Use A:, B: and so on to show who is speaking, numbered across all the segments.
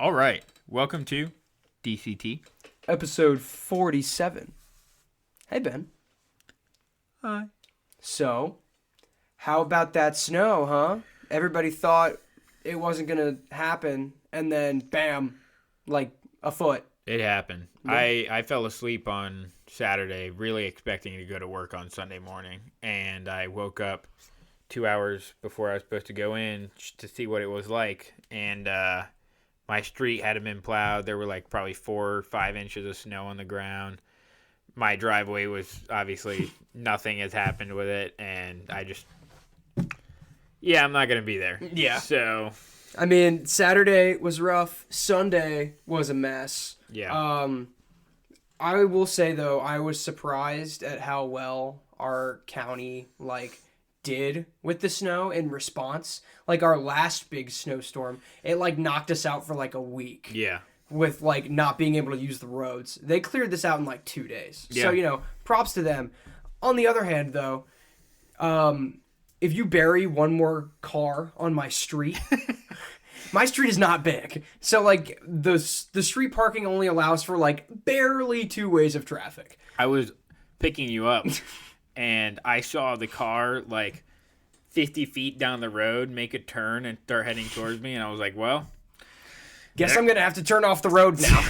A: All right. Welcome to DCT.
B: Episode 47. Hey, Ben.
A: Hi.
B: So, how about that snow, huh? Everybody thought it wasn't going to happen, and then, bam, like a foot.
A: It happened.
B: Yeah.
A: I fell asleep on Saturday, really expecting to go to work on Sunday morning, and I woke up 2 hours before I was supposed to go in to see what it was like, and my street hadn't been plowed. There were like probably 4 or 5 inches of snow on the ground. My driveway was obviously nothing has happened with it, and I'm not going to be there.
B: Yeah.
A: So,
B: I mean, Saturday was rough. Sunday was a mess.
A: yeah.
B: I will say, though, I was surprised at how well our county, did with the snow in response. Like, our last big snowstorm, it, knocked us out for, a week.
A: Yeah.
B: With, not being able to use the roads. They cleared this out in, 2 days.
A: Yeah.
B: So, props to them. On the other hand, though, if you bury one more car on my street... My street is not big. So, the street parking only allows for, barely 2 ways of traffic.
A: I was picking you up, and I saw the car, 50 feet down the road make a turn and start heading towards me, and I was like, well...
B: Guess I'm going to have to turn off the road now.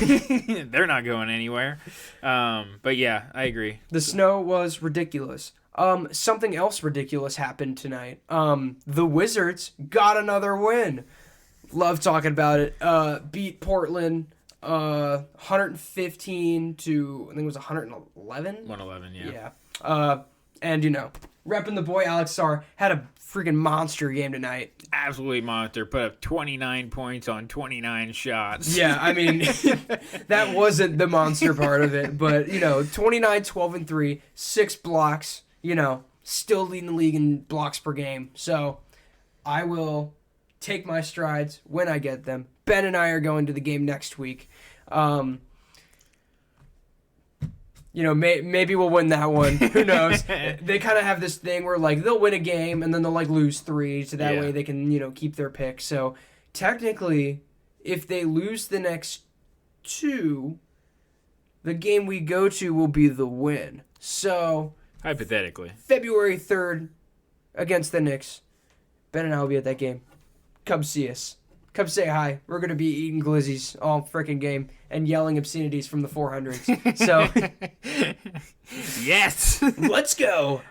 A: They're not going anywhere. But, yeah, I agree.
B: The snow was ridiculous. Something else ridiculous happened tonight. The Wizards got another win. Love talking about it. Beat Portland 115 to, I think it was 111?
A: 111, yeah.
B: Yeah. And, repping the boy Alex Sarr had a freaking monster game tonight.
A: Absolutely monster. Put up 29 points on 29 shots.
B: Yeah, I mean, that wasn't the monster part of it. But, 29, 12, and 3, 6 blocks, still leading the league in blocks per game. So, I will... take my strides when I get them. Ben and I are going to the game next week. Maybe we'll win that one. Who knows? They kind of have this thing where, they'll win a game and then they'll, lose 3. So that way they can, keep their pick. So, technically, if they lose the next 2, the game we go to will be the win. So...
A: hypothetically.
B: February 3rd against the Knicks. Ben and I will be at that game. Come see us. Come say hi. We're going to be eating glizzies all freaking game and yelling obscenities from the 400s. So,
A: yes!
B: Let's go.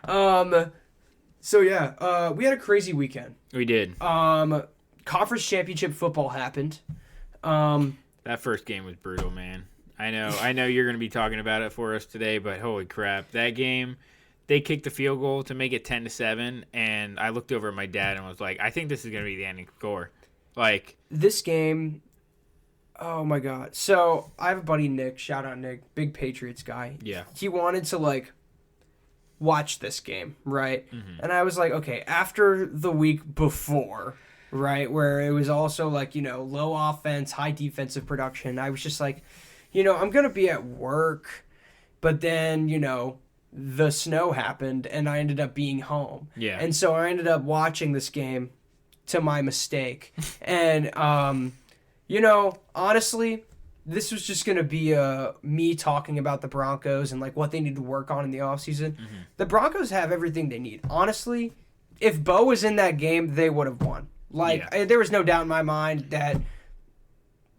B: We had a crazy weekend.
A: We did.
B: Conference championship football happened.
A: That first game was brutal, man. I know you're going to be talking about it for us today, but holy crap. That game... they kicked the field goal to make it 10-7, and I looked over at my dad and was like, I think this is going to be the ending score.
B: This game, oh my God. So, I have a buddy, Nick. Shout out, Nick. Big Patriots guy.
A: Yeah.
B: He wanted to, watch this game, right?
A: Mm-hmm.
B: And I was like, okay, after the week before, right, where it was also, low offense, high defensive production, I was just like, I'm going to be at work, but then, the snow happened and I ended up being home.
A: Yeah.
B: And so I ended up watching this game to my mistake. And, honestly, this was just going to be me talking about the Broncos and, what they need to work on in the offseason. Mm-hmm. The Broncos have everything they need. Honestly, if Bo was in that game, they would have won. There was no doubt in my mind that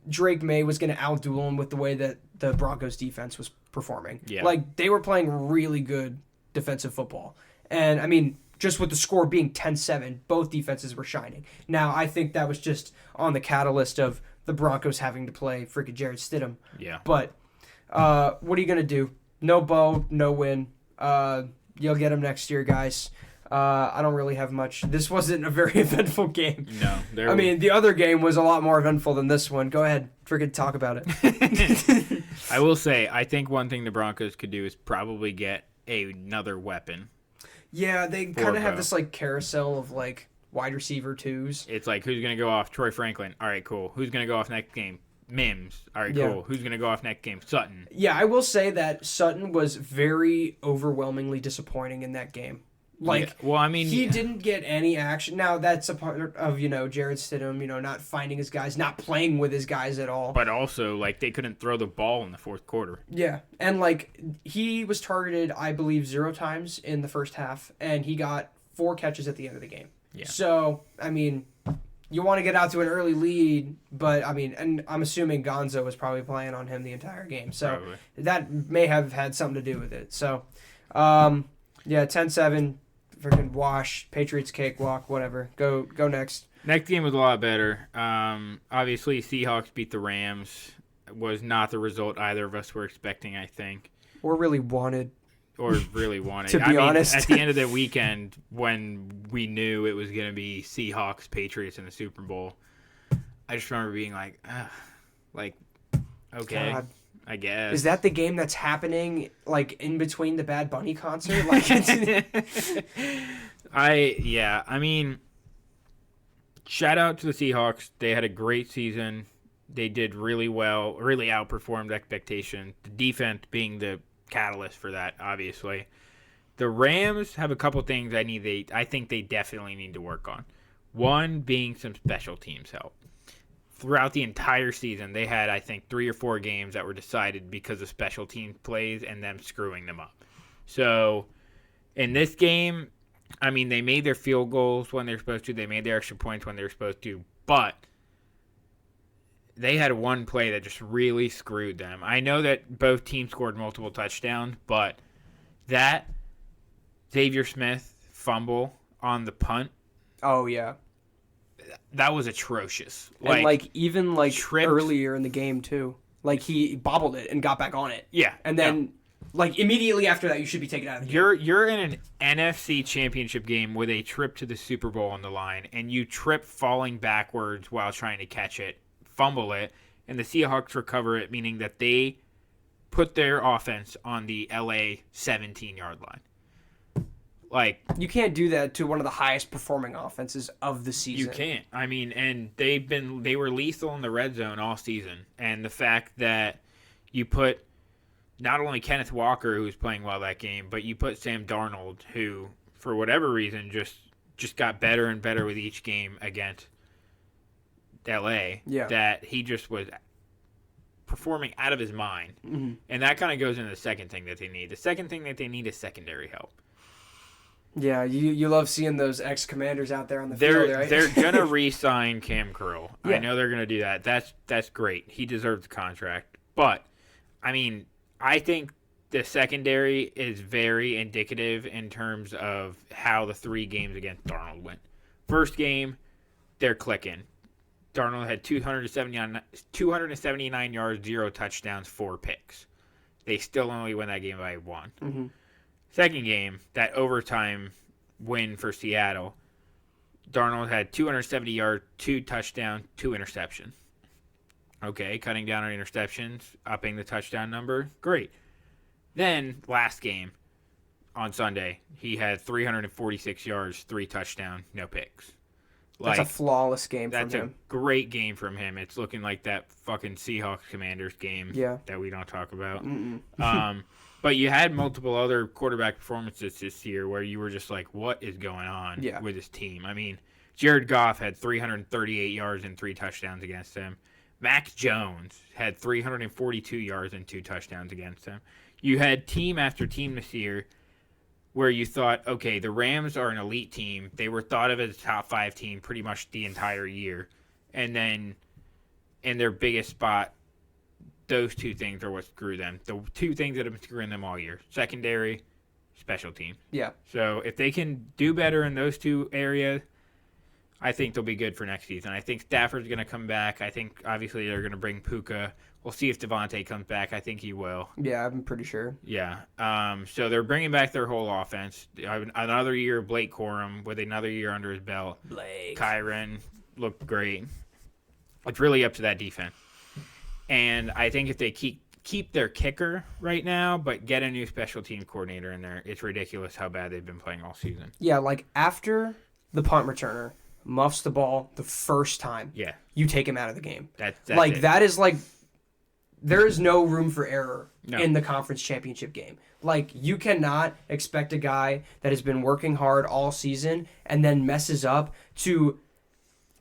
B: Drake May was going to outduel him with the way that the Broncos defense was performing.
A: Yeah.
B: They were playing really good defensive football. And, I mean, just with the score being 10-7, both defenses were shining. Now, I think that was just on the catalyst of the Broncos having to play freaking Jared Stidham.
A: Yeah.
B: But what are you going to do? No Bo, no win. You'll get him next year, guys. I don't really have much. This wasn't a very eventful game.
A: No.
B: The other game was a lot more eventful than this one. Go ahead. Freaking talk about it.
A: I will say, I think one thing the Broncos could do is probably get another weapon.
B: Yeah, they kind of have this, carousel of, wide receiver twos.
A: It's who's going to go off? Troy Franklin. All right, cool. Who's going to go off next game? Mims. All right, cool. Who's going to go off next game? Sutton.
B: Yeah, I will say that Sutton was very overwhelmingly disappointing in that game. Like,
A: yeah. Well, I mean,
B: he didn't get any action. Now, that's a part of, Jared Stidham, not finding his guys, not playing with his guys at all.
A: But also, like, they couldn't throw the ball in the fourth quarter.
B: Yeah, and, like, he was targeted, I believe, 0 times in the first half, and he got 4 catches at the end of the game.
A: Yeah.
B: So, I mean, you want to get out to an early lead, but, I mean, and I'm assuming Gonzo was probably playing on him the entire game. So,
A: Probably.
B: that may have had something to do with it. So, yeah, 10-7. Freaking wash, Patriots cakewalk, whatever. Go next.
A: Next game was a lot better. Obviously, Seahawks beat the Rams. Was not the result either of us were expecting, I think.
B: Or really wanted.
A: To
B: be honest.
A: At the end of the weekend, when we knew it was going to be Seahawks, Patriots in the Super Bowl, I just remember being like, okay. God. I guess.
B: Is that the game that's happening, like, in between the Bad Bunny concert? Like,
A: I mean, shout out to the Seahawks. They had a great season. They did really well, really outperformed expectation. The defense being the catalyst for that, obviously. The Rams have a couple things I think they definitely need to work on. One being some special teams help. Throughout the entire season, they had, I think, 3 or 4 games that were decided because of special team plays and them screwing them up. So, in this game, I mean, they made their field goals when they were supposed to. They made their extra points when they were supposed to. But they had one play that just really screwed them. I know that both teams scored multiple touchdowns, but that Xavier Smith fumble on the punt.
B: Oh, yeah.
A: That was atrocious.
B: And, even earlier in the game, too. Like, he bobbled it and got back on it.
A: Yeah.
B: And then, immediately after that, you should be taken out of the game.
A: You're in an NFC championship game with a trip to the Super Bowl on the line, and you trip falling backwards while trying to catch it, fumble it, and the Seahawks recover it, meaning that they put their offense on the LA 17-yard line.
B: You can't do that to one of the highest performing offenses of the season.
A: You can't. I mean, and they were lethal in the red zone all season. And the fact that you put not only Kenneth Walker, who was playing well that game, but you put Sam Darnold, who, for whatever reason, just got better and better with each game against LA.
B: Yeah.
A: That he just was performing out of his mind.
B: Mm-hmm.
A: And that kind of goes into the second thing that they need. The second thing that they need is secondary help.
B: Yeah, you love seeing those ex-commanders out there on the field, right?
A: They're going to re-sign Cam Curl.
B: Yeah.
A: I know they're going to do that. That's great. He deserves the contract. But, I mean, I think the secondary is very indicative in terms of how the 3 games against Darnold went. First game, they're clicking. Darnold had 279 yards, 0 touchdowns, 4 picks. They still only win that game by 1.
B: Mm-hmm.
A: Second game, that overtime win for Seattle, Darnold had 270 yards, 2 touchdowns, 2 interceptions. Okay, cutting down on interceptions, upping the touchdown number, great. Then, last game, on Sunday, he had 346 yards, 3 touchdowns, no picks.
B: That's a flawless game from him.
A: That's a great game from him. It's looking like that fucking Seahawks Commanders game that we don't talk about. But you had multiple other quarterback performances this year where you were just like, what is going on with this team? I mean, Jared Goff had 338 yards and 3 touchdowns against him. Mac Jones had 342 yards and 2 touchdowns against him. You had team after team this year where you thought, okay, the Rams are an elite team. They were thought of as a top 5 team pretty much the entire year. And then in their biggest spot, those 2 things are what screw them. The 2 things that have been screwing them all year. Secondary, special team.
B: Yeah.
A: So if they can do better in those 2 areas, I think they'll be good for next season. I think Stafford's going to come back. I think, obviously, they're going to bring Puka. We'll see if Daronte comes back. I think he will.
B: Yeah, I'm pretty sure.
A: Yeah. So they're bringing back their whole offense. Another year of Blake Corum with another year under his belt.
B: Blake.
A: Kyron looked great. It's really up to that defense. And I think if they keep their kicker right now, but get a new special team coordinator in there, it's ridiculous how bad they've been playing all season.
B: Yeah, after the punt returner muffs the ball the first time,
A: yeah,
B: you take him out of the game.
A: That's
B: it. That is there is no room for error
A: No.
B: in the conference championship game. Like, you cannot expect a guy that has been working hard all season and then messes up to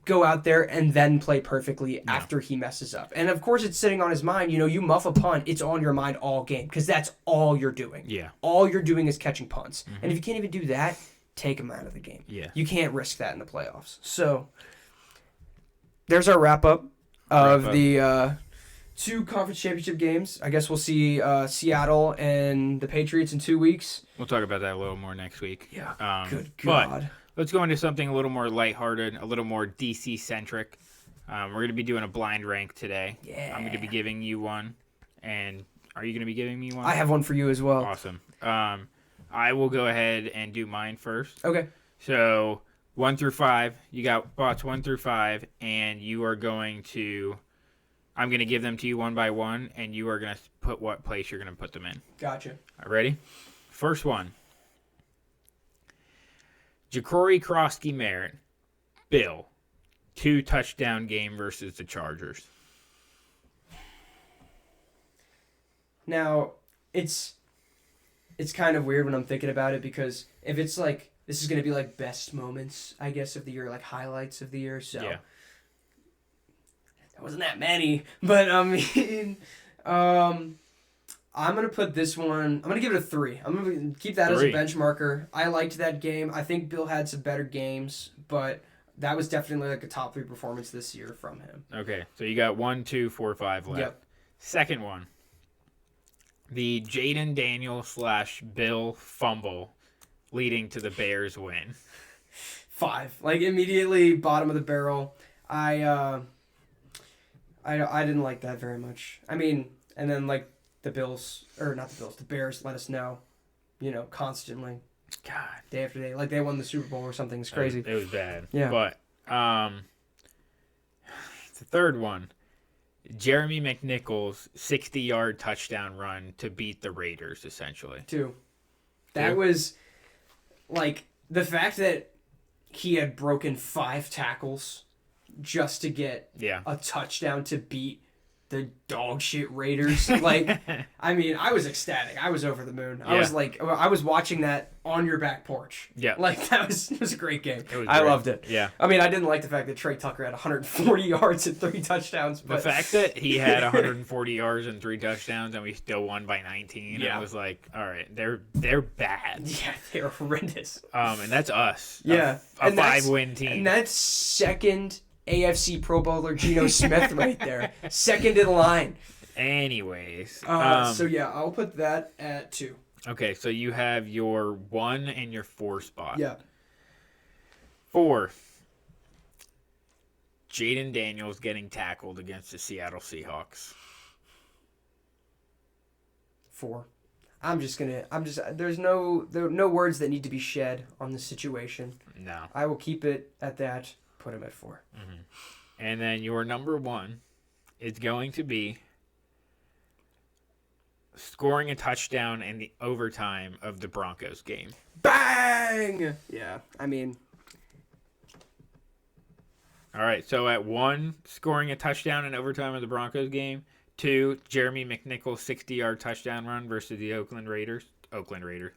B: go out there and then play perfectly after he messes up. And of course, it's sitting on his mind. You know, you muff a punt, it's on your mind all game because that's all you're doing.
A: Yeah.
B: All you're doing is catching punts. And if you can't even do that, take him out of the game.
A: Yeah.
B: You can't risk that in the playoffs. So, there's our wrap up of the 2 conference championship games. I guess we'll see Seattle and the Patriots in 2 weeks.
A: We'll talk about that a little more next week.
B: Yeah. Good
A: but
B: God.
A: let's go into something a little more lighthearted, a little more DC-centric. We're going to be doing a blind rank today.
B: Yeah.
A: I'm going to be giving you one. And are you going to be giving me one?
B: I have one for you as well.
A: Awesome. I will go ahead and do mine first.
B: Okay.
A: So 1 through 5, you got spots 1 through 5, and you are going to... I'm going to give them to you one by one, and you are going to put what place you're going to put them in.
B: Gotcha.
A: All right, ready? First one. Ja'Cory Krosky-Merritt, Bill, 2 touchdown game versus the Chargers.
B: Now, it's kind of weird when I'm thinking about it because if it's like, this is going to be like best moments, I guess, of the year, like highlights of the year, so...
A: Yeah.
B: There wasn't that many, but I mean, I'm going to put this one, I'm going to give it a 3. I'm going to keep that
A: 3.
B: as a benchmarker. I liked that game. I think Bill had some better games, but that was definitely like a top 3 performance this year from him.
A: Okay, so you got 1, 2, 4, 5 left.
B: Yep.
A: Second one. The Jaden Daniels / Bill fumble leading to the Bears win.
B: 5. Like, immediately bottom of the barrel. I didn't like that very much. I mean, and then like the Bears let us know, you know, constantly.
A: God.
B: Day after day. Like they won the Super Bowl or something. It's crazy.
A: It was bad.
B: Yeah.
A: But the third one. Jeremy McNichols' 60-yard touchdown run to beat the Raiders, essentially.
B: 2. That was, like, the fact that he had broken 5 tackles just to get a touchdown to beat the dog shit Raiders. Like, I mean, I was ecstatic. I was over the moon. I was like, I was watching that on your back porch.
A: Yeah.
B: Like, it was a great game.
A: I
B: loved it.
A: Yeah.
B: I mean, I didn't like the fact that Trey Tucker had 140 yards and 3 touchdowns. But...
A: The fact that he had 140 yards and 3 touchdowns and we still won by 19, I was like, all right, they're bad.
B: Yeah, they're horrendous.
A: And that's us.
B: Yeah.
A: A 5-win team.
B: And that's second AFC Pro Bowler Geno Smith right there. Second in line.
A: Anyways.
B: So, yeah, I'll put that at 2.
A: Okay, so you have your 1 and your 4 spot.
B: Yeah.
A: 4. Jaden Daniels getting tackled against the Seattle Seahawks.
B: 4. There's no words that need to be shed on this situation.
A: No.
B: I will keep it at that. Put him at 4.
A: Mm-hmm. And then your number 1 is going to be scoring a touchdown in the overtime of the Broncos game.
B: Bang! Yeah, I mean...
A: All right, so at 1, scoring a touchdown in overtime of the Broncos game. 2, Jeremy McNichols' 60-yard touchdown run versus the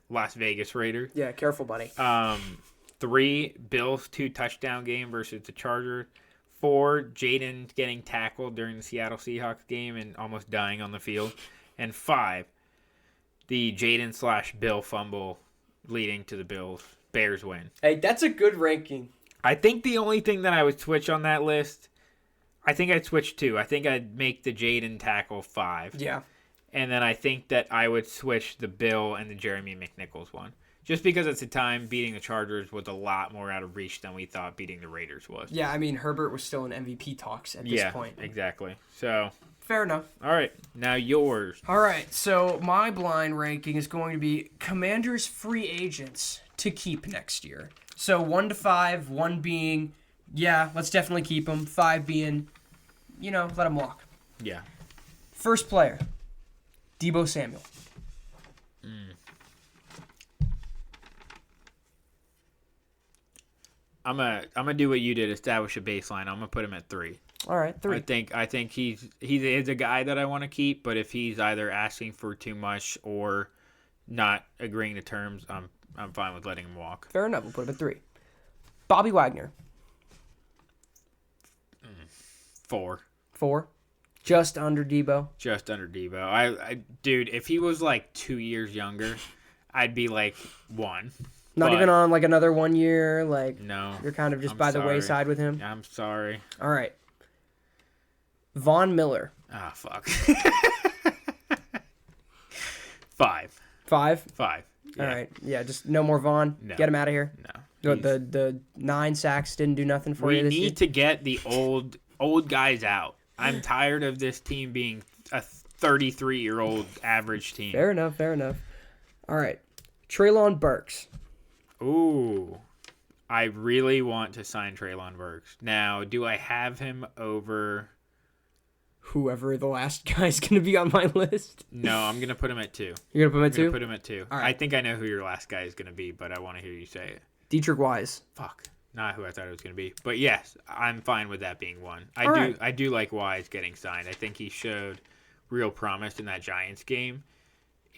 A: Las Vegas Raiders.
B: Yeah, careful, buddy.
A: 3, Bills' 2 touchdown game versus the Chargers. 4, Jaden getting tackled during the Seattle Seahawks game and almost dying on the field. And 5, the Jaden / Bill fumble leading to the Bears win.
B: Hey, that's a good ranking.
A: I think the only thing that I would switch on that list, I think I'd switch 2. I think I'd make the Jaden tackle 5.
B: Yeah.
A: And then I think that I would switch the Bill and the Jeremy McNichols one. Just because at the time, beating the Chargers was a lot more out of reach than we thought beating the Raiders was.
B: Yeah, I mean, Herbert was still in MVP talks at this point.
A: Yeah, exactly. So,
B: fair enough.
A: All right, now yours.
B: All right, so my blind ranking is going to be Commanders free agents to keep next year. So 1 to 5, 1 being, yeah, let's definitely keep them. 5 being, you know, let them walk.
A: Yeah.
B: First player, Deebo Samuel.
A: I'm gonna do what you did, establish a baseline. I'm gonna put him at 3.
B: All right, 3.
A: I think he is a guy that I want to keep, but if he's either asking for too much or not agreeing to terms, I'm fine with letting him walk.
B: Fair enough. We'll put him at 3. Bobby Wagner.
A: 4.
B: 4. Just under Debo.
A: Just under Debo. I dude, if he was like 2 years younger, I'd be like 1.
B: Not even on like another 1 year. Like
A: no,
B: you're kind of just
A: I'm
B: by
A: sorry.
B: the wayside with him.
A: I'm sorry.
B: All right. Von Miller.
A: Ah, fuck. 5.
B: 5.
A: 5. Yeah.
B: All right. Yeah, just no more Von.
A: No.
B: Get him out of here.
A: No.
B: The 9 sacks didn't do nothing for you this year.
A: We need to get the old guys out. I'm tired of this team being a 33-year-old average team.
B: Fair enough. All right. Treylon Burks.
A: Ooh. I really want to sign Treylon Burks. Now, do I have him over
B: Whoever the last guy's going to be on my list?
A: No, I'm going to put him at 2.
B: You're going to put him at 2?
A: Put him at 2.
B: All right.
A: I think I know who your last guy is going to be, but I want to hear you say it.
B: Dietrich Wise.
A: Fuck. Not who I thought it was going to be. But yes, I'm fine with that being 1. I do like Wise getting signed. I think he showed real promise in that Giants game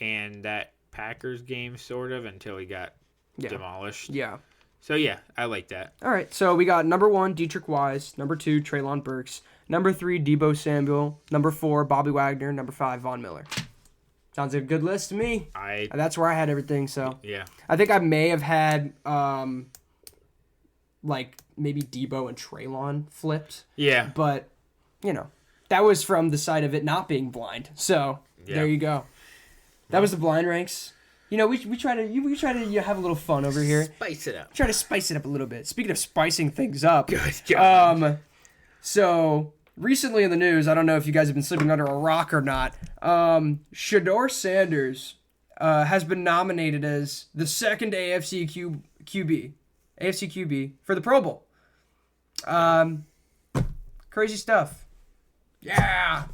A: and that Packers game, sort of, until he got demolished.
B: Yeah.
A: So, yeah, I like that.
B: All right. So we got number 1, Dietrich Wise. Number 2, Treylon Burks. Number 3, Debo Samuel. Number 4, Bobby Wagner. Number 5, Von Miller. Sounds like a good list to me. That's where I had everything. So
A: yeah,
B: I think I may have had like maybe Debo and Treylon flipped.
A: Yeah,
B: but that was from the side of it not being blind. So there you go. That was the blind ranks. We try to have a little fun over here.
A: Spice it up.
B: Try to spice it up a little bit. Speaking of spicing things up,
A: good job.
B: So recently in the news, I don't know if you guys have been sleeping under a rock or not. Shedeur Sanders has been nominated as the second AFC QB for the Pro Bowl. Crazy stuff. Yeah.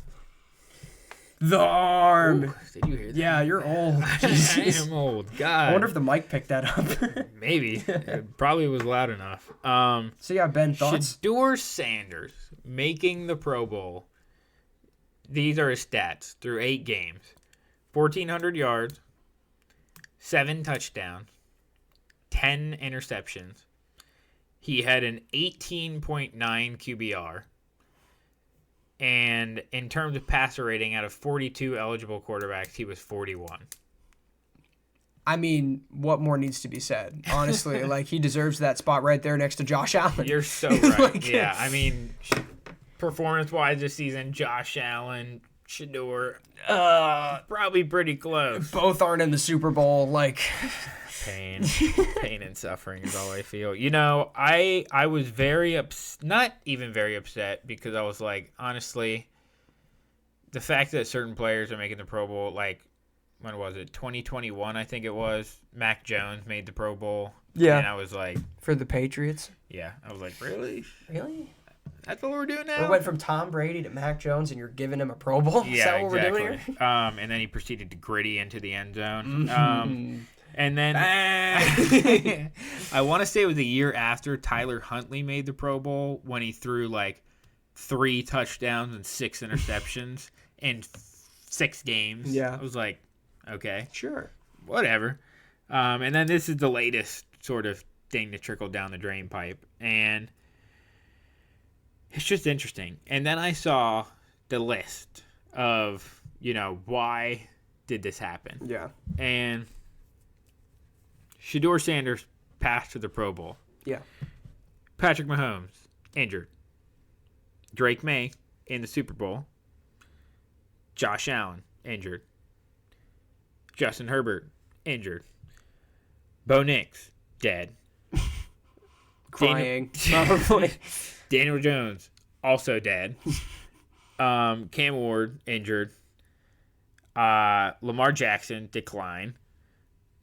B: The arm.
A: Ooh, did you hear that?
B: Yeah, you're old.
A: I am old. God.
B: I wonder if the mic picked that up.
A: Maybe. It probably was loud enough.
B: So yeah, Ben, thoughts?
A: Shedeur Sanders making the Pro Bowl. These are his stats through 8 games. 1,400 yards, 7 touchdowns, 10 interceptions. He had an 18.9 QBR. And in terms of passer rating, out of 42 eligible quarterbacks, he was 41.
B: I mean, what more needs to be said? Honestly, like, he deserves that spot right there next to Josh Allen.
A: You're so right. Yeah, I mean, performance-wise this season, Josh Allen, Shedeur, probably pretty close.
B: Both aren't in the Super Bowl, like...
A: Pain and suffering is all I feel. I was very not even very upset, because I was like, honestly, the fact that certain players are making the Pro Bowl, like, when was it? 2021, I think it was. Mac Jones made the Pro Bowl.
B: Yeah.
A: And I was like,
B: for the Patriots?
A: Yeah. I was like, really?
B: Really?
A: That's what we're doing now?
B: We went from Tom Brady to Mac Jones, and you're giving him a Pro Bowl?
A: Yeah,
B: is that what
A: exactly.
B: we're doing here?
A: And then he proceeded to gritty into the end zone. And then I want to say it was a year after Tyler Huntley made the Pro Bowl, when he threw like 3 touchdowns and 6 interceptions in 6 games.
B: Yeah.
A: I was like, okay,
B: sure,
A: whatever. And then this is the latest sort of thing to trickle down the drain pipe, and it's just interesting. And then I saw the list of, why did this happen?
B: Yeah.
A: And Shedeur Sanders passed to the Pro Bowl.
B: Yeah.
A: Patrick Mahomes, injured. Drake May in the Super Bowl. Josh Allen, injured. Justin Herbert, injured. Bo Nix, dead.
B: Crying, probably.
A: Daniel Jones, also dead. Cam Ward, injured. Lamar Jackson, declined.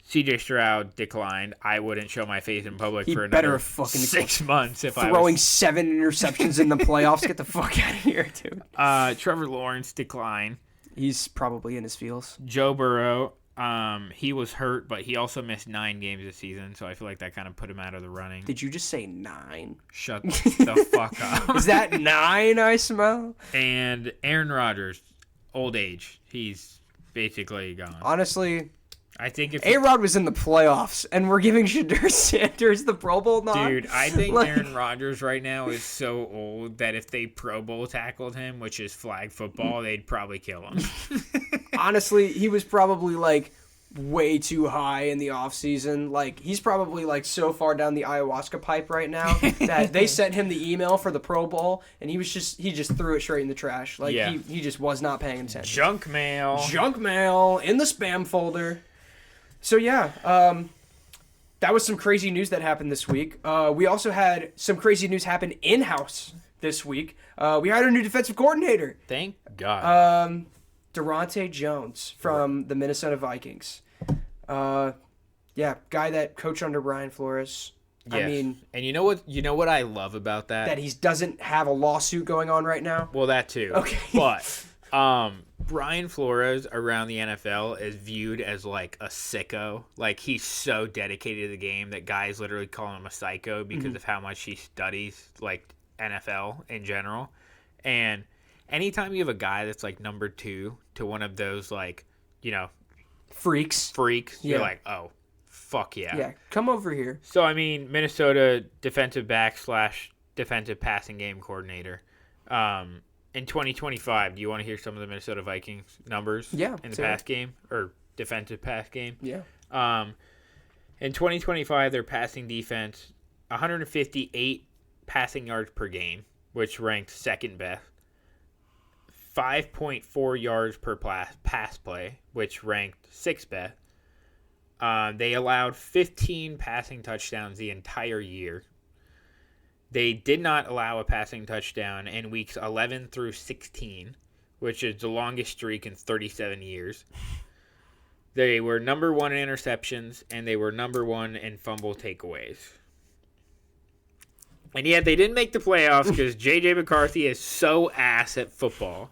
A: CJ Stroud declined. I wouldn't show my face in public for another 6 months if I was
B: throwing 7 interceptions in the playoffs. Get the fuck out of here, dude.
A: Trevor Lawrence declined.
B: He's probably in his feels.
A: Joe Burrow He was hurt, but he also missed 9 games this season, so I feel like that kind of put him out of the running.
B: Did you just say 9?
A: Shut the fuck up.
B: Is that 9 I smell?
A: And Aaron Rodgers, old age. He's basically gone.
B: Honestly,
A: I think if
B: A-Rod was in the playoffs, and we're giving Shadur Sanders the Pro Bowl nod.
A: Dude, I think Aaron Rodgers right now is so old that if they Pro Bowl tackled him, which is flag football, they'd probably kill him.
B: Honestly, he was probably like way too high in the offseason. Like, he's probably like so far down the ayahuasca pipe right now that they sent him the email for the Pro Bowl, and he just threw it straight in the trash. Like, he just was not paying attention.
A: Junk mail
B: In the spam folder. So yeah, that was some crazy news that happened this week. We also had some crazy news happen in-house this week. We hired a new defensive coordinator.
A: Thank God.
B: Daronte Jones from the Minnesota Vikings. Guy that coached under Brian Flores.
A: Yes.
B: I mean,
A: and you know what I love about that?
B: That he doesn't have a lawsuit going on right now.
A: Well, that too.
B: Okay.
A: But Brian Flores around the NFL is viewed as like a sicko. Like, he's so dedicated to the game that guys literally call him a psycho because of how much he studies like NFL in general. And anytime you have a guy that's like number 2 to one of those, like, you know, freaks, you're like, oh, fuck yeah.
B: Yeah, come over here.
A: So, I mean, Minnesota defensive back / defensive passing game coordinator. In 2025, do you want to hear some of the Minnesota Vikings numbers in the pass game or defensive pass game?
B: Yeah.
A: In 2025, their passing defense, 158 passing yards per game, which ranked second best. 5.4 yards per pass play, which ranked sixth best. They allowed 15 passing touchdowns the entire year. They did not allow a passing touchdown in weeks 11 through 16, which is the longest streak in 37 years. They were number 1 in interceptions, and they were number 1 in fumble takeaways. And yet they didn't make the playoffs because J.J. McCarthy is so ass at football.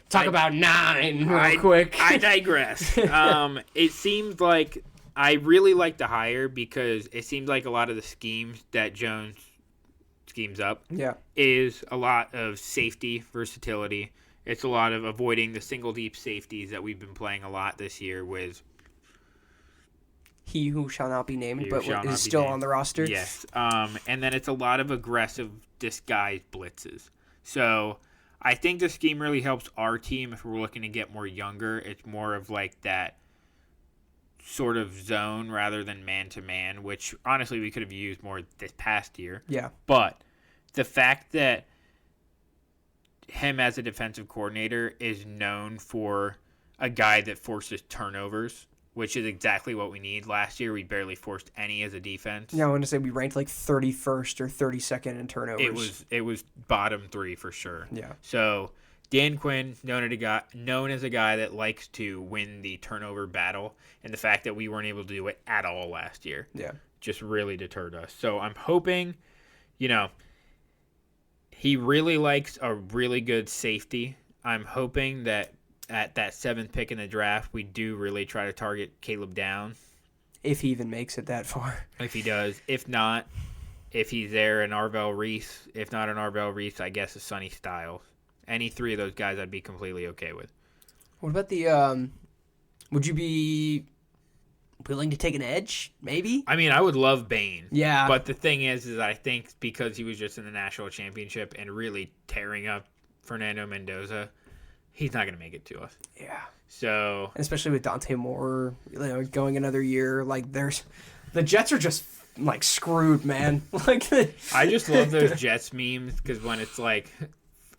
B: Talk about 9 real quick.
A: I digress. It seems like I really like the hire because it seems like a lot of the schemes that Jones schemes up is a lot of safety versatility. It's a lot of avoiding the single deep safeties that we've been playing a lot this year with
B: he who shall not be named but is still on the roster.
A: Yes. And then it's a lot of aggressive disguised blitzes. So I think the scheme really helps our team if we're looking to get more younger. It's more of like that sort of zone rather than man-to-man, which honestly we could have used more this past year.
B: Yeah.
A: But the fact that him as a defensive coordinator is known for a guy that forces turnovers, which is exactly what we need. Last year we barely forced any as a defense.
B: Yeah, I want to say we ranked like 31st or 32nd in turnovers.
A: It was bottom 3 for sure.
B: Yeah.
A: So Dan Quinn, known as a guy that likes to win the turnover battle, and the fact that we weren't able to do it at all last year, just really deterred us. So I'm hoping, he really likes a really good safety. I'm hoping that at that 7th pick in the draft, we do really try to target Caleb Downs.
B: If he even makes it that far.
A: If he does. If not, if he's there, an Arvell Reese. If not an Arvell Reese, I guess a Sonny Styles. Any 3 of those guys I'd be completely okay with.
B: What about the would you be willing to take an edge, maybe?
A: I mean, I would love Bane.
B: Yeah.
A: But the thing is I think because he was just in the national championship and really tearing up Fernando Mendoza, he's not going to make it to us.
B: Yeah.
A: So,
B: especially with Dante Moore, going another year, like the Jets are just like screwed, man.
A: I just love those Jets memes because when it's like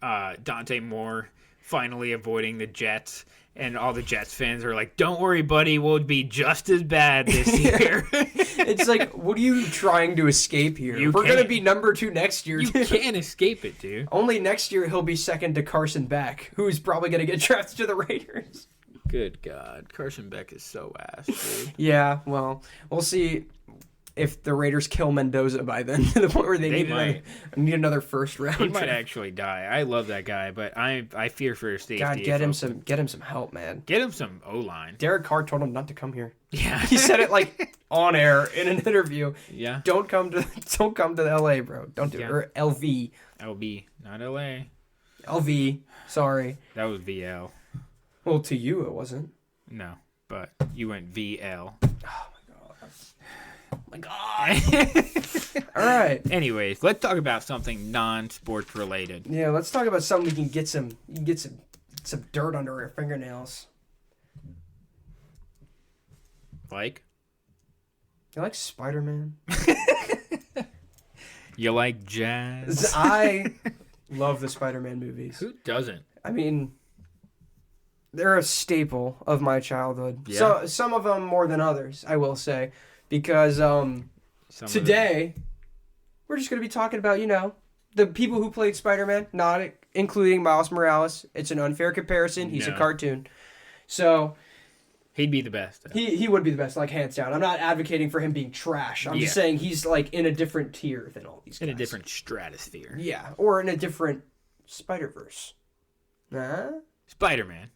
A: Dante Moore finally avoiding the Jets, and all the Jets fans are like, "Don't worry, buddy, we'll be just as bad this year."
B: It's like, what are you trying to escape here? We're going to be number 2 next year.
A: You can't escape it, dude.
B: Only next year he'll be second to Carson Beck, who's probably going to get drafted to the Raiders.
A: Good God. Carson Beck is so ass, dude.
B: Yeah, well, we'll see if the Raiders kill Mendoza by then to the point where they need another first round.
A: He might actually die. I love that guy, but I fear for his safety.
B: God, get him some help, man.
A: Get him some O-line.
B: Derek Carr told him not to come here.
A: Yeah,
B: he said it like on air in an interview.
A: Yeah,
B: don't come to the LA, bro. Don't do it. Or LV.
A: LB, not LA.
B: LV. Sorry.
A: That was VL.
B: Well, to you it wasn't.
A: No, but you went VL.
B: Oh my god. All right.
A: Anyways, let's talk about something non-sports related.
B: Yeah, let's talk about something we can get some dirt under our fingernails.
A: Like?
B: You like Spider-Man?
A: You like jazz?
B: I love the Spider-Man movies.
A: Who doesn't?
B: I mean, they're a staple of my childhood.
A: Yeah.
B: So some of them more than others, I will say, because today we're just going to be talking about, the people who played Spider-Man, not including Miles Morales. It's an unfair comparison. He's a cartoon. So
A: he'd be the best.
B: He would be the best, like, hands down. I'm not advocating for him being trash. I'm just saying he's, like, in a different tier than all these guys.
A: In a different stratosphere.
B: Yeah, or in a different Spider-Verse.
A: Spider-Man.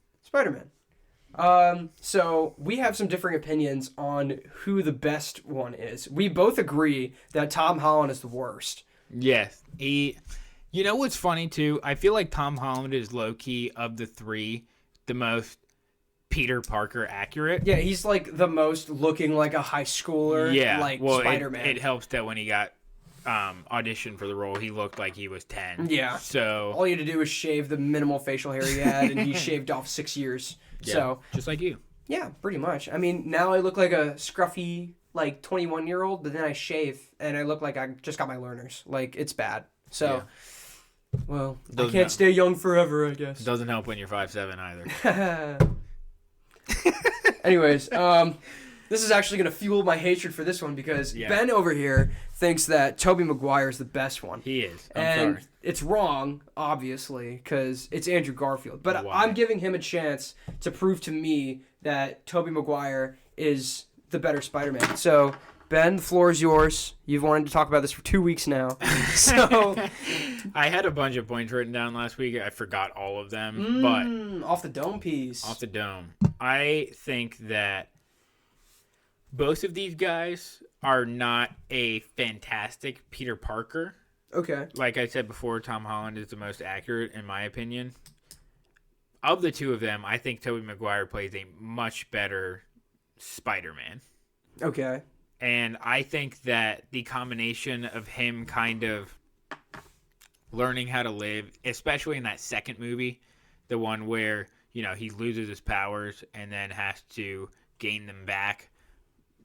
B: So we have some differing opinions on who the best one is. We both agree that Tom Holland is the worst.
A: Yes. You know what's funny, too? I feel like Tom Holland is low-key, of the three, the most Peter Parker accurate.
B: Yeah, he's like the most looking like a high schooler. Yeah, like Spider-Man.
A: It helps that when he got auditioned for the role, he looked like he was 10.
B: Yeah.
A: So
B: all you had to do was shave the minimal facial hair he had, and he shaved off 6 years.
A: Yeah,
B: so
A: just like you.
B: Yeah, pretty much. I mean, now I look like a scruffy, like 21-year-old, but then I shave and I look like I just got my learners. Like, it's bad. So, well, I can't stay young forever, I guess.
A: Doesn't help when you're 5'7" either.
B: Anyways, this is actually going to fuel my hatred for this one because Ben over here thinks that Tobey Maguire is the best one.
A: He is.
B: I'm sorry. It's wrong, obviously, because it's Andrew Garfield. But I'm giving him a chance to prove to me that Tobey Maguire is the better Spider-Man. So, Ben, the floor is yours. You've wanted to talk about this for 2 weeks now. So
A: I had a bunch of points written down last week. I forgot all of them. But
B: off the dome piece.
A: Off the dome. I think that both of these guys are not a fantastic Peter Parker.
B: Okay.
A: Like I said before, Tom Holland is the most accurate, in my opinion. Of the two of them, I think Tobey Maguire plays a much better Spider-Man.
B: Okay.
A: And I think that the combination of him kind of learning how to live, especially in that second movie, the one where, he loses his powers and then has to gain them back,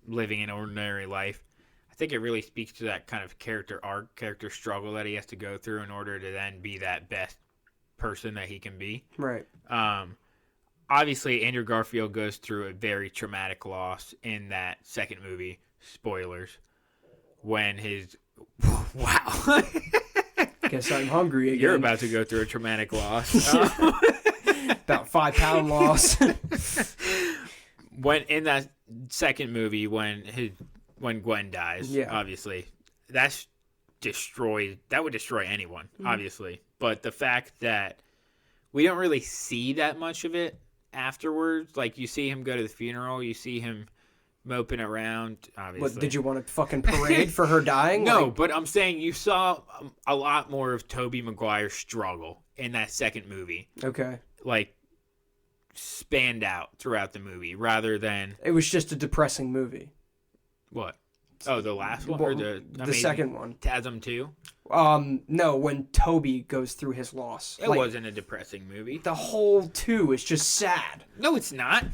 A: living an ordinary life. I think it really speaks to that kind of character arc, character struggle that he has to go through in order to then be that best person that he can be.
B: Right.
A: Obviously, Andrew Garfield goes through a very traumatic loss in that second movie. Spoilers. When his... Wow.
B: Guess I'm hungry again.
A: You're about to go through a traumatic loss.
B: About 5-pound loss.
A: When in that second movie, when Gwen dies, obviously, that would destroy anyone, obviously. But the fact that we don't really see that much of it afterwards, like you see him go to the funeral, you see him moping around, obviously.
B: What, did you want a fucking parade for her dying?
A: No, but I'm saying you saw a lot more of Tobey Maguire's struggle in that second movie.
B: Okay.
A: Like, spanned out throughout the movie, rather than...
B: It was just a depressing movie.
A: What? Oh, the last one? Or the
B: second one.
A: TASM 2?
B: No, when Toby goes through his loss.
A: It wasn't a depressing movie.
B: The whole 2 is just sad.
A: No, it's not.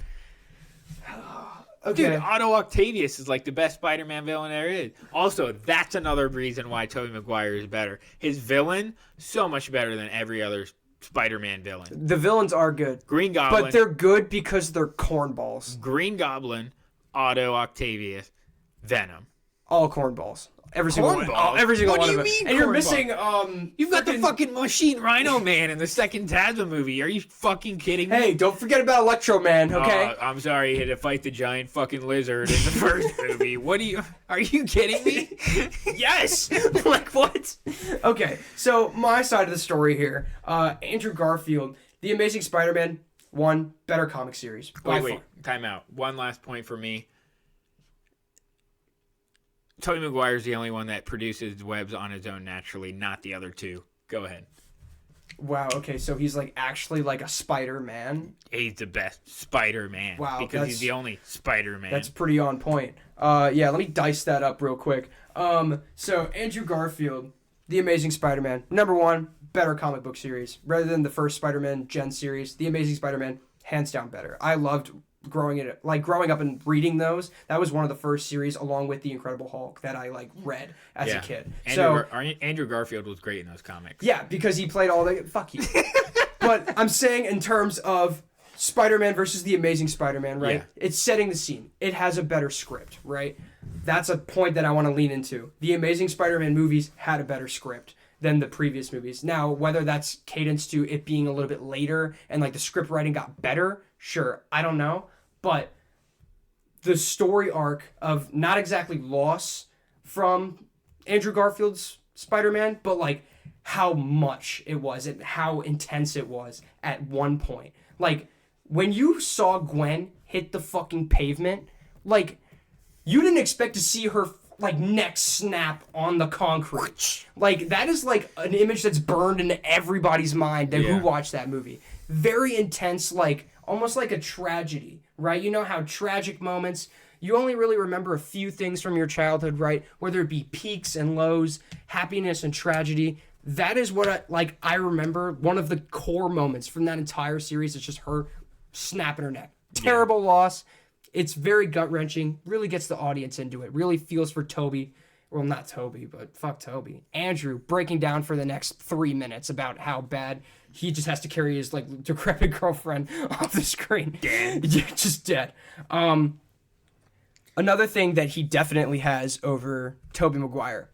B: Okay.
A: Dude, Otto Octavius is like the best Spider-Man villain there is. Also, that's another reason why Tobey Maguire is better. His villain, so much better than every other Spider-Man villain.
B: The villains are good.
A: Green Goblin.
B: But they're good because they're cornballs.
A: Green Goblin, Otto Octavius, Venom.
B: All cornballs. Every single one.
A: Cornballs?
B: Every single
A: What
B: one
A: do you
B: of them.
A: mean
B: And you're
A: cornball?
B: missing
A: You've got the fucking machine Rhino Man in the second Tasman movie. Are you fucking kidding me?
B: Hey, don't forget about Electro Man, okay?
A: I'm sorry, he had to fight the giant fucking lizard in the first movie. Are you kidding me?
B: Yes! Like, what? Okay, so my side of the story here. Andrew Garfield, The Amazing Spider-Man, one better comic series.
A: Wait, time out. One last point for me. Tobey Maguire's the only one that produces webs on his own naturally, not the other two. Go ahead.
B: Wow, okay, so he's like actually like a Spider-Man.
A: He's the best Spider-Man.
B: Wow,
A: because he's the only Spider-Man.
B: That's pretty on point. Yeah, let me dice that up real quick. So Andrew Garfield, The Amazing Spider-Man, number one, better comic book series. Rather than the first Spider-Man Gen series, The Amazing Spider-Man, hands down better. I loved growing up and reading those. That was one of the first series, along with The Incredible Hulk, that I read as a kid.
A: Andrew Garfield was great in those comics.
B: Yeah, because he played all the fuck you. But I'm saying in terms of Spider-Man versus The Amazing Spider-Man, right?
A: Yeah.
B: It's setting the scene. It has a better script, right? That's a point that I want to lean into. The Amazing Spider-Man movies had a better script than the previous movies. Now, whether that's cadence to it being a little bit later and the script writing got better, sure, I don't know. But the story arc of not exactly loss from Andrew Garfield's Spider-Man, but how much it was and how intense it was at one point. When you saw Gwen hit the fucking pavement, you didn't expect to see her neck snap on the concrete. That is an image that's burned into everybody's mind who watched that movie. Very intense, almost like a tragedy, right? You know how tragic moments, you only really remember a few things from your childhood, right? Whether it be peaks and lows, happiness and tragedy. That is what I remember. One of the core moments from that entire series is just her snapping her neck. Terrible loss. It's very gut-wrenching. Really gets the audience into it. Really feels for Toby. Well, not Toby, but fuck Toby. Andrew breaking down for the next 3 minutes about how bad he just has to carry his decrepit girlfriend off the screen. Dead. Yeah, just dead. Another thing that he definitely has over Tobey Maguire.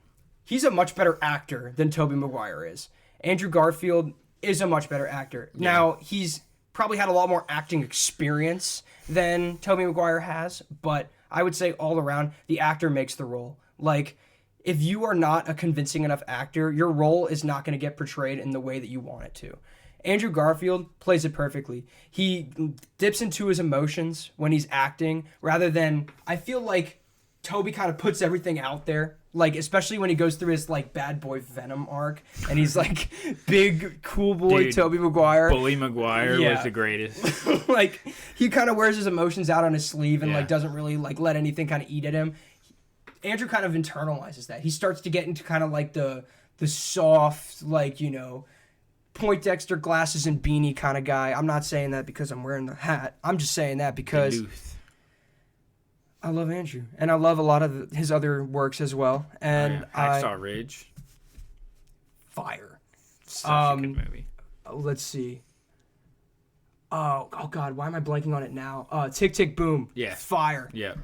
B: He's a much better actor than Tobey Maguire is. Andrew Garfield is a much better actor. Yeah. Now, he's probably had a lot more acting experience than Tobey Maguire has, but I would say all around, the actor makes the role. If you are not a convincing enough actor, your role is not going to get portrayed in the way that you want it to. Andrew Garfield plays it perfectly. He dips into his emotions when he's acting, rather than, I feel like Toby kind of puts everything out there. Especially when he goes through his bad boy Venom arc, and he's big cool boy. Dude, Tobey Maguire.
A: Bully Maguire was the greatest.
B: He kind of wears his emotions out on his sleeve and doesn't really let anything kind of eat at him. Andrew kind of internalizes that. He starts to get into kind of the soft, Poindexter glasses and beanie kind of guy. I'm not saying that because I'm wearing the hat. I'm just saying that because I love Andrew, and I love a lot of his other works as well. And
A: Hacksaw Ridge,
B: fire,
A: such a good movie.
B: Let's see. Oh God, why am I blanking on it now? Tick Tick Boom.
A: Yeah,
B: fire.
A: Yeah.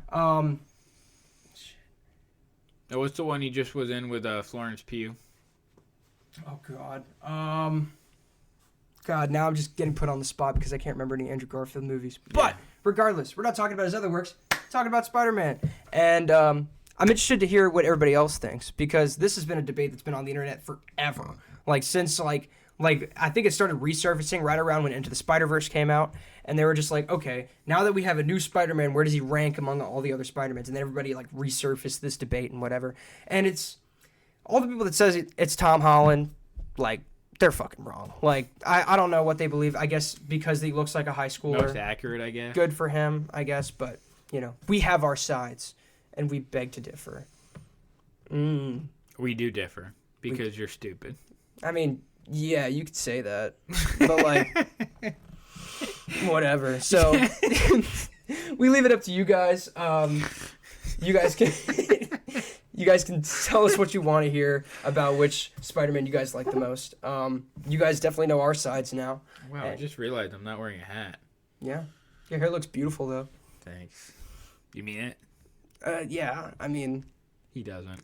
A: What's the one he just was in with Florence Pugh?
B: Oh God. God, now I'm just getting put on the spot because I can't remember any Andrew Garfield movies. But regardless, we're not talking about his other works. We're talking about Spider-Man. And I'm interested to hear what everybody else thinks, because this has been a debate that's been on the internet forever. Since I think it started resurfacing right around when Into the Spider-Verse came out, and they were just okay, now that we have a new Spider-Man, where does he rank among all the other Spider-Mans? And then everybody resurfaced this debate and whatever. And it's all the people that says it's Tom Holland, they're fucking wrong. I don't know what they believe. I guess because he looks like a high schooler.
A: Most accurate, I guess.
B: Good for him, I guess. But, we have our sides, and we beg to differ.
A: We do differ because you're stupid.
B: I mean, yeah, you could say that. But, whatever. So, we leave it up to you guys. You guys can... You guys can tell us what you want to hear about which Spider-Man you guys like the most. You guys definitely know our sides now.
A: Wow, I just realized I'm not wearing a hat.
B: Yeah. Your hair looks beautiful, though.
A: Thanks. You mean it?
B: Yeah. I mean,
A: He doesn't.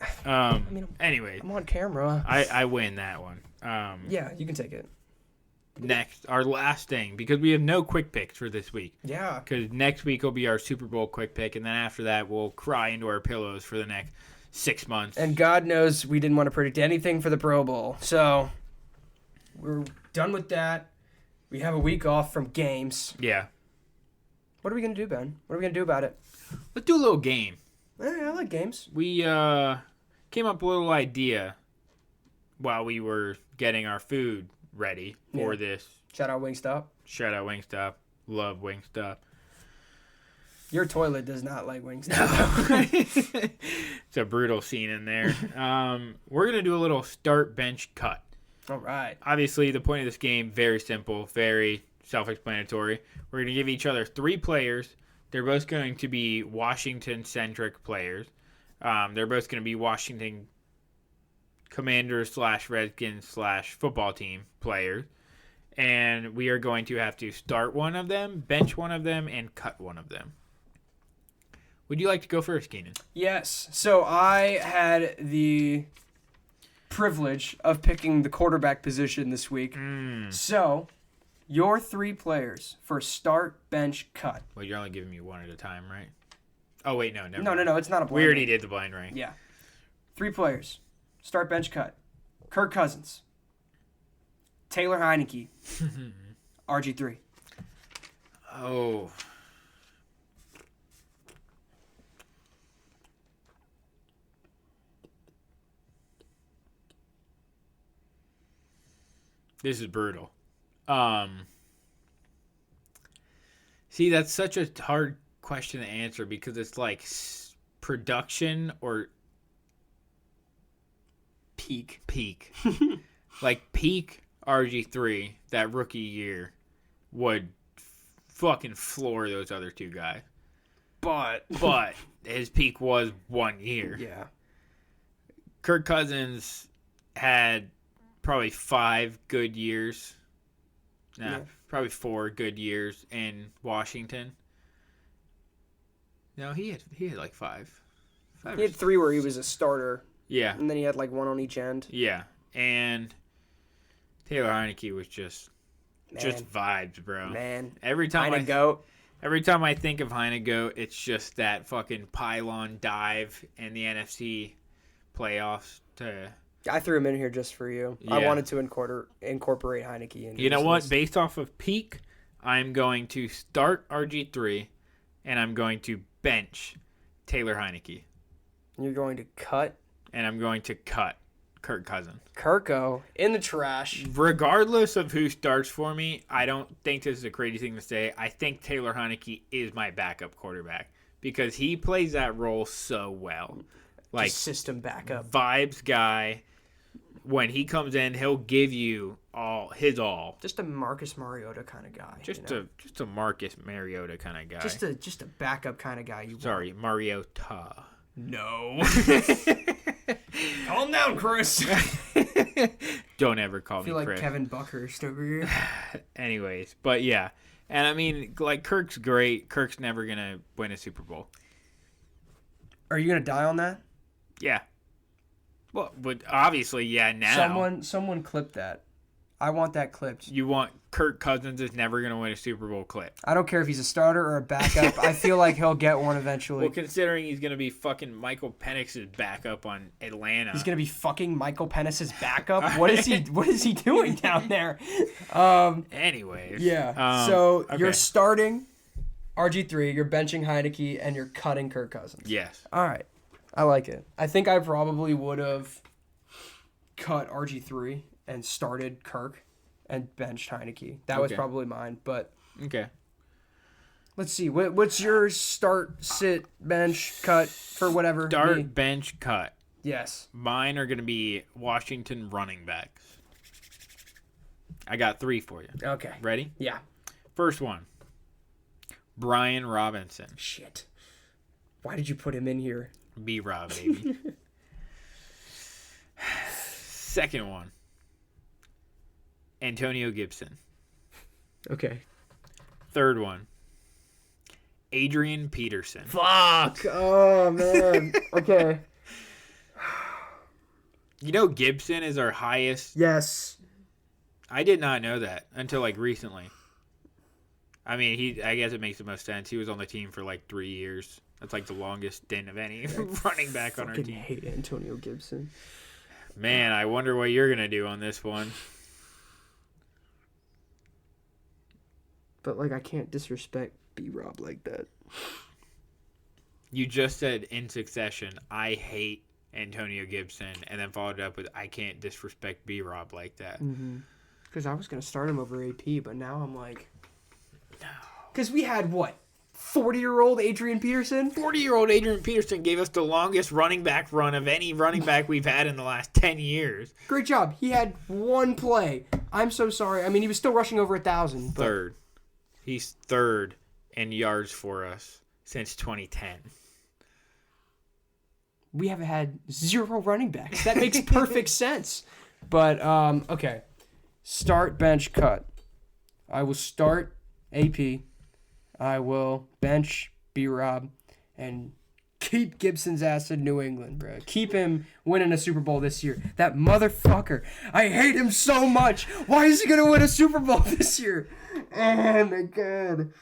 B: Anyways. I'm on camera.
A: I win that one.
B: Yeah, you can take it.
A: Next, our last thing, because we have no quick picks for this week.
B: Yeah.
A: Because next week will be our Super Bowl quick pick, and then after that, we'll cry into our pillows for the next 6 months.
B: And God knows we didn't want to predict anything for the Pro Bowl. So, we're done with that. We have a week off from games.
A: Yeah.
B: What are we going to do, Ben? What are we going to do about it?
A: Let's do a little game.
B: I like games.
A: We came up with a little idea while we were getting our food ready for this.
B: Shout out Wingstop.
A: Shout out Wingstop. Love Wingstop.
B: Your toilet does not like Wingstop.
A: It's a brutal scene in there. We're going to do a little start, bench, cut.
B: All right.
A: Obviously, the point of this game, very simple, very self-explanatory. We're going to give each other 3 players. They're both going to be Washington-centric players. They're both going to be Washington Commanders / Redskins / football team players. And we are going to have to start one of them, bench one of them, and cut one of them. Would you like to go first, Keenan?
B: Yes. So I had the privilege of picking the quarterback position this week. So your 3 players for start, bench, cut.
A: Well, you're only giving me one at a time, right? Oh, wait, no, never
B: No, it's not a blind
A: We already did the blind rank.
B: Yeah. 3 players. Start, bench, cut. Kirk Cousins. Taylor Heineke. RG3.
A: Oh. This is brutal. See, that's such a hard question to answer because it's like production or peak. Like peak RG3 that rookie year would fucking floor those other 2 guys. But his peak was 1 year.
B: Yeah.
A: Kirk Cousins had probably 5 good years. Probably 4 good years in Washington. No, he had like 5.
B: He had 3 where he was a starter.
A: Yeah.
B: And then he had like 1 on each end.
A: Yeah. And Taylor Heineke was just vibes, bro.
B: Man.
A: Every time
B: Heinegoat.
A: Every time I think of Heinegoat, it's just that fucking pylon dive in the NFC playoffs.
B: I threw him in here just for you.
A: Yeah.
B: I wanted to incorporate Heineke into
A: You know
B: this
A: what?
B: list.
A: Based off of peak, I'm going to start RG3, and I'm going to bench Taylor Heineke.
B: You're going to cut?
A: And I'm going to cut Kirk Cousins.
B: Kirko in the trash.
A: Regardless of who starts for me, I don't think this is a crazy thing to say. I think Taylor Heineke is my backup quarterback because he plays that role so well. Like
B: just system backup.
A: Vibes guy. When he comes in, he'll give you his all.
B: Just a Marcus Mariota kind of guy.
A: Just a Marcus Mariota kind of guy.
B: Just a backup kind of guy.
A: Sorry, Mariota.
B: No. Calm down, Chris.
A: Don't ever call me Chris.
B: I feel like Kevin Buckhurst over here.
A: Anyways, but yeah. And I mean, like, Kirk's great. Kirk's never going to win a Super Bowl.
B: Are you going to die on that?
A: Yeah. Well, but obviously, yeah, now.
B: Someone clip that. I want that clipped.
A: You want Kirk Cousins is never going to win a Super Bowl clip.
B: I don't care if he's a starter or a backup. I feel like he'll get one eventually.
A: Well, considering he's going to be fucking Michael Penix's backup on Atlanta.
B: He's going to be fucking Michael Penix's backup? What is he doing down there?
A: Anyways.
B: Yeah. Okay. You're starting RG3, you're benching Heineke, and you're cutting Kirk Cousins.
A: Yes.
B: All right. I like it. I think I probably would have cut RG3 and started Kirk and benched Heineke. That was probably mine, but
A: okay.
B: Let's see. What's your start, sit, bench, cut for whatever?
A: Start, bench, cut.
B: Yes.
A: Mine are going to be Washington running backs. I got 3 for you.
B: Okay.
A: Ready?
B: Yeah.
A: First one. Brian Robinson.
B: Shit. Why did you put him in here?
A: B-Rob, baby. Second one. Antonio Gibson.
B: Okay.
A: Third one. Adrian Peterson.
B: Fuck. Oh, man. Okay.
A: You know Gibson is our highest.
B: Yes.
A: I did not know that until like recently. I mean, I guess it makes the most sense. He was on the team for like 3 years. That's like the longest stint of any running back on our team.
B: I hate Antonio Gibson.
A: Man, I wonder what you're going to do on this one.
B: But, like, I can't disrespect B-Rob like that.
A: You just said in succession, I hate Antonio Gibson, and then followed it up with, I can't disrespect B-Rob like that.
B: Because I was going to start him over AP, but now I'm like... No. Because we had, what, 40-year-old Adrian Peterson?
A: 40-year-old Adrian Peterson gave us the longest running back run of any running back we've had in the last 10 years.
B: Great job. He had one play. I'm so sorry. I mean, he was still rushing over 1,000. But...
A: Third. He's third in yards for us since 2010.
B: We have had 0 running backs. That makes perfect sense. But, okay. Start, bench, cut. I will start AP. I will bench B-Rob and keep Gibson's ass in New England, bro. Keep him winning a Super Bowl this year. That motherfucker. I hate him so much. Why is he going to win a Super Bowl this year? Oh, my God.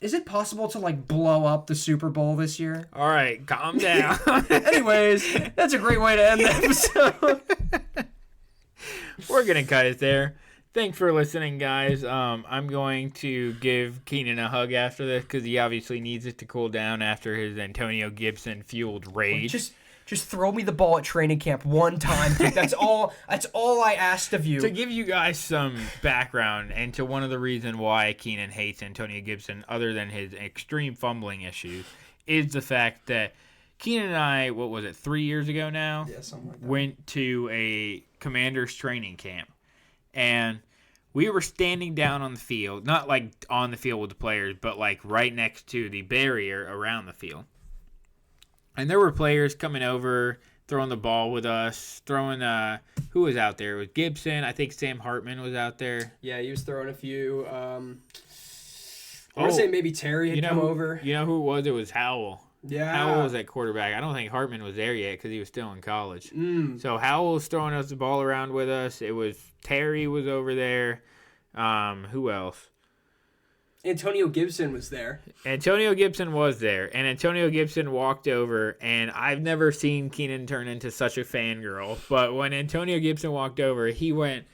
B: Is it possible to, like, blow up the Super Bowl this year?
A: All right, calm down.
B: Anyways, that's a great way to end the episode.
A: We're going to cut it there. Thanks for listening, guys. I'm going to give Keenan a hug after this because he obviously needs it to cool down after his Antonio Gibson-fueled rage.
B: Just throw me the ball at training camp one time. That's all I asked of you.
A: To give you guys some background into one of the reasons why Keenan hates Antonio Gibson, other than his extreme fumbling issues, is the fact that Keenan and I, 3 years ago now?
B: Yeah, something like that.
A: Went to a Commanders training camp. And we were standing down on the field, not like on the field with the players, but like right next to the barrier around the field. And there were players coming over, throwing the ball with us, throwing, who was out there? It was Gibson. I think Sam Hartman was out there.
B: Yeah, he was throwing a few. I want to say maybe Terry had come over.
A: You know who it was? It was Howell.
B: Yeah.
A: Howell was at quarterback. I don't think Hartman was there yet because he was still in college. So Howell was throwing us the ball around with us. It was Terry was over there. Who else?
B: Antonio Gibson was there.
A: Antonio Gibson was there, and Antonio Gibson walked over, and I've never seen Keenan turn into such a fangirl, but when Antonio Gibson walked over, he went,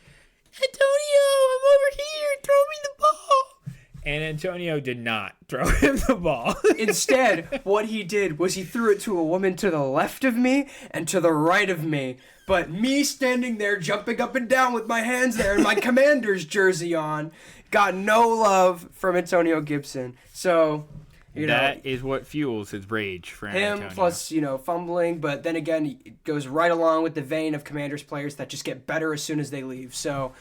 A: Antonio, I'm over here, throw me the ball. And Antonio did not throw him the ball.
B: Instead, what he did was he threw it to a woman to the left of me and to the right of me. But me standing there, jumping up and down with my hands there and my Commander's jersey on, got no love from Antonio Gibson. So,
A: that is what fuels his rage for
B: him.
A: Antonio.
B: Plus, fumbling. But then again, it goes right along with the vein of Commanders players that just get better as soon as they leave. So,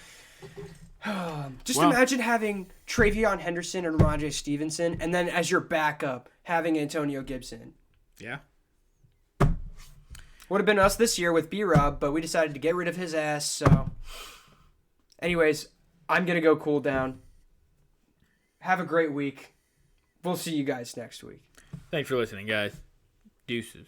B: imagine having Travion Henderson and Rajay Stevenson, and then as your backup, having Antonio Gibson.
A: Yeah.
B: Would have been us this year with B-Rob, but we decided to get rid of his ass, so... Anyways, I'm going to go cool down. Have a great week. We'll see you guys next week.
A: Thanks for listening, guys. Deuces.